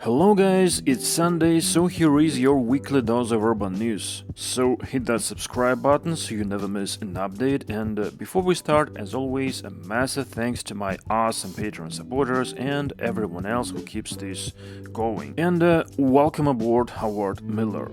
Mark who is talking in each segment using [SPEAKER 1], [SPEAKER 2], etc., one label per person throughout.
[SPEAKER 1] Hello guys, it's Sunday, so here is your weekly dose of urban news. So hit that subscribe button so you never miss an update, and before we start, as always, a massive thanks to my awesome Patreon supporters and everyone else who keeps this going. And welcome aboard, Howard Miller.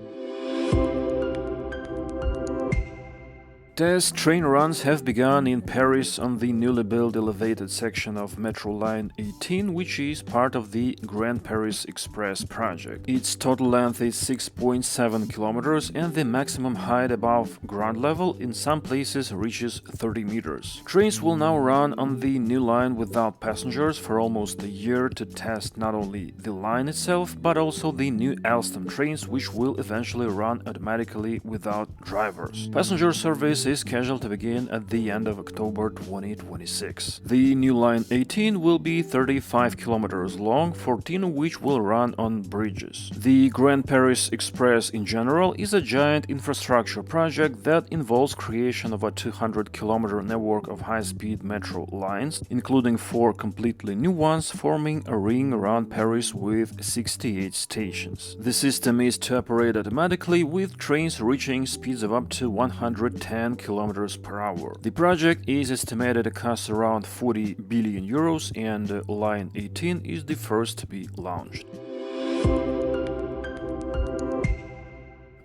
[SPEAKER 1] Test train runs have begun in Paris on the newly built elevated section of Metro Line 18, which is part of the Grand Paris Express project. Its total length is 6.7 kilometers and the maximum height above ground level in some places reaches 30 meters. Trains will now run on the new line without passengers for almost a year to test not only the line itself, but also the new Alstom trains, which will eventually run automatically without drivers. Passenger service is scheduled to begin at the end of October 2026. The new line 18 will be 35 kilometers long, 14 of which will run on bridges. The Grand Paris Express in general is a giant infrastructure project that involves creation of a 200-kilometer network of high-speed metro lines, including 4 completely new ones, forming a ring around Paris with 68 stations. The system is to operate automatically, with trains reaching speeds of up to 110 kilometers per hour. The project is estimated to cost around 40 billion euros, and Line 18 is the first to be launched.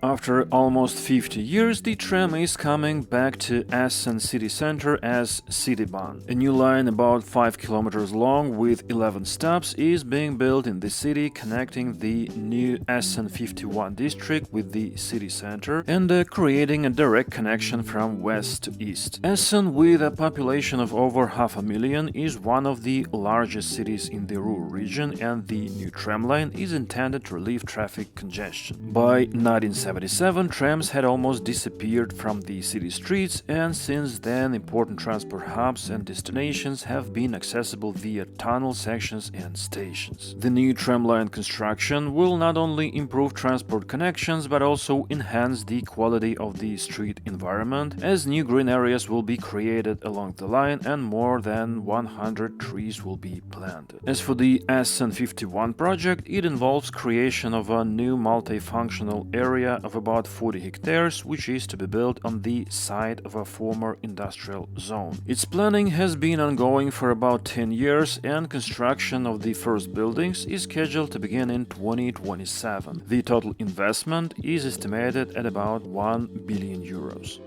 [SPEAKER 1] After almost 50 years, the tram is coming back to Essen city center as Citybahn. A new line about 5 kilometers long with 11 stops is being built in the city, connecting the new Essen 51 district with the city center and creating a direct connection from west to east. Essen, with a population of over 500,000, is one of the largest cities in the ruhr region, and the new tram line is intended to relieve traffic congestion. By 1977, trams had almost disappeared from the city streets, and since then important transport hubs and destinations have been accessible via tunnel sections and stations. The new tramline construction will not only improve transport connections but also enhance the quality of the street environment, as new green areas will be created along the line and more than 100 trees will be planted. As for the Essen 51 project, it involves creation of a new multifunctional area of about 40 hectares, which is to be built on the site of a former industrial zone. Its planning has been ongoing for about 10 years, and construction of the first buildings is scheduled to begin in 2027. The total investment is estimated at about 1 billion euros.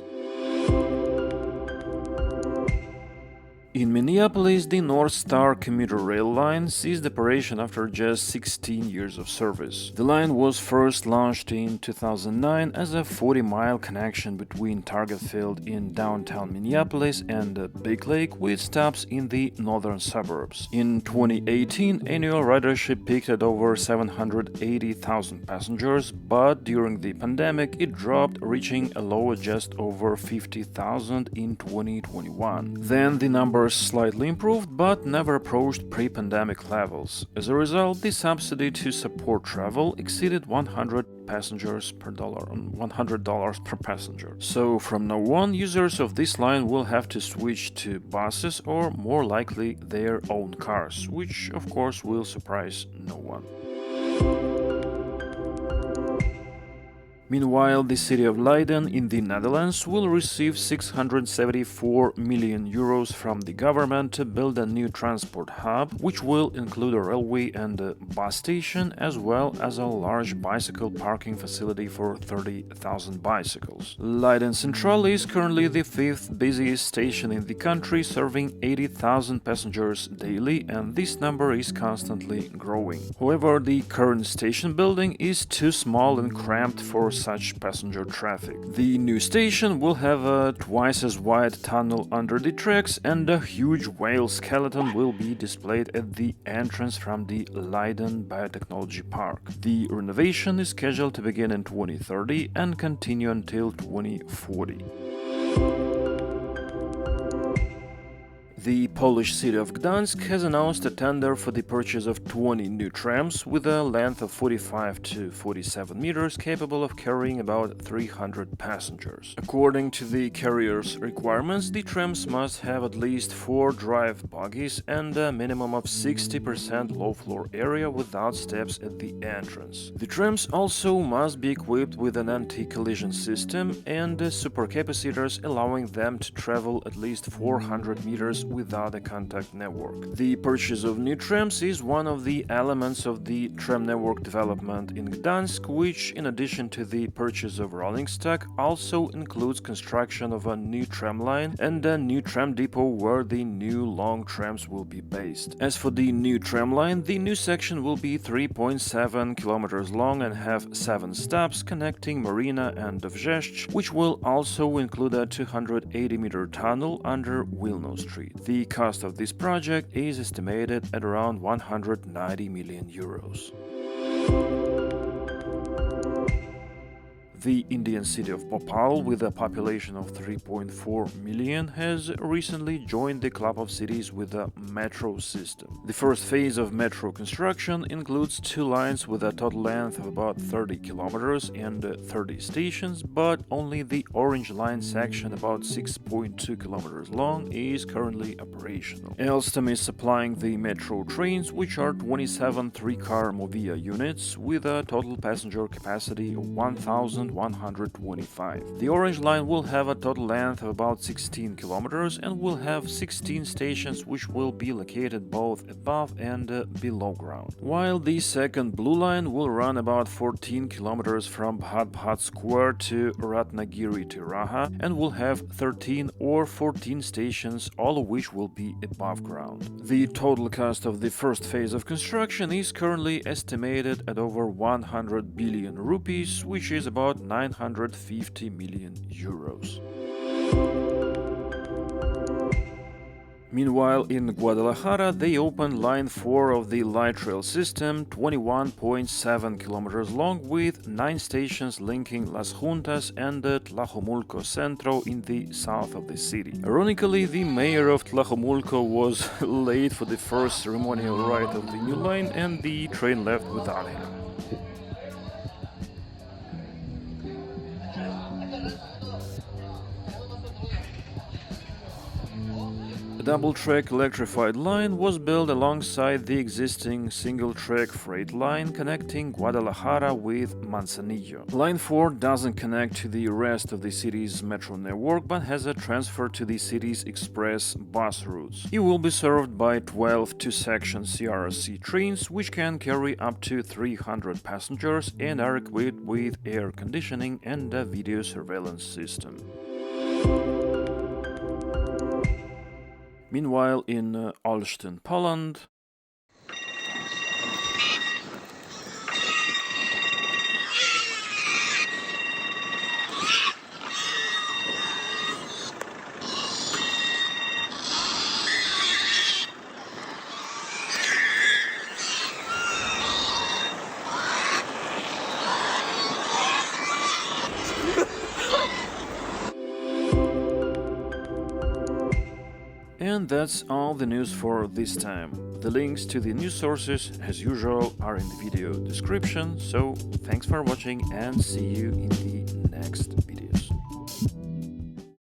[SPEAKER 1] In Minneapolis, the Northstar commuter rail line ceased operation after just 16 years of service. The line was first launched in 2009 as a 40-mile connection between Target Field in downtown Minneapolis and Big Lake, with stops in the northern suburbs. In 2018, annual ridership peaked at over 780,000 passengers, but during the pandemic it dropped, reaching a low of just over 50,000 in 2021. Then the number slightly improved, but never approached pre-pandemic levels. As a result, the subsidy to support travel exceeded 100 passengers per dollar on $100 per passenger. So from now on, users of this line will have to switch to buses or more likely their own cars, which of course will surprise no one. Meanwhile, the city of Leiden in the Netherlands will receive 674 million euros from the government to build a new transport hub, which will include a railway and a bus station, as well as a large bicycle parking facility for 30,000 bicycles. Leiden Central is currently the 5th busiest station in the country, serving 80,000 passengers daily, and this number is constantly growing. However, the current station building is too small and cramped for such passenger traffic. The new station will have a twice as wide tunnel under the tracks, and a huge whale skeleton will be displayed at the entrance from the Leiden Biotechnology Park. The renovation is scheduled to begin in 2030 and continue until 2040. The Polish city of Gdańsk has announced a tender for the purchase of 20 new trams with a length of 45 to 47 meters, capable of carrying about 300 passengers. According to the carrier's requirements, the trams must have at least 4 drive bogies and a minimum of 60% low-floor area without steps at the entrance. The trams also must be equipped with an anti-collision system and supercapacitors, allowing them to travel at least 400 meters without a contact network. The purchase of new trams is one of the elements of the tram network development in Gdańsk, which, in addition to the purchase of rolling stock, also includes construction of a new tram line and a new tram depot where the new long trams will be based. As for the new tram line, the new section will be 3.7 kilometers long and have 7 stops connecting Marina and Dovzhezh, which will also include a 280-meter tunnel under Wilno Street. The cost of this project is estimated at around 190 million euros. The Indian city of Bhopal, with a population of 3.4 million, has recently joined the club of cities with a metro system. The first phase of metro construction includes 2 lines with a total length of about 30 kilometers and 30 stations, but only the Orange Line section, about 6.2 kilometers long, is currently operational. Alstom is supplying the metro trains, which are 27 3-car Movia units with a total passenger capacity of 1,125. The Orange Line will have a total length of about 16 kilometers and will have 16 stations, which will be located both above and below ground. While the second Blue Line will run about 14 kilometers from Bhat Square to Ratnagiri Tiraha and will have 13 or 14 stations, all of which will be above ground. The total cost of the first phase of construction is currently estimated at over 100 billion rupees, which is about 950 million euros. Meanwhile, in Guadalajara, they opened Line 4 of the light rail system, 21.7 kilometers long, with 9 stations linking Las Juntas and Tlajomulco Centro in the south of the city. Ironically, the mayor of Tlajomulco was late for the first ceremonial ride of the new line, and the train left without him. A double-track electrified line was built alongside the existing single-track freight line connecting Guadalajara with Manzanillo. Line 4 doesn't connect to the rest of the city's metro network, but has a transfer to the city's express bus routes. It will be served by 12 two-section CRC trains, which can carry up to 300 passengers and are equipped with air conditioning and a video surveillance system. Meanwhile, in Olsztyn, Poland, and that's all the news for this time. The links to the news sources, as usual, are in the video description, so thanks for watching and see you in the next video.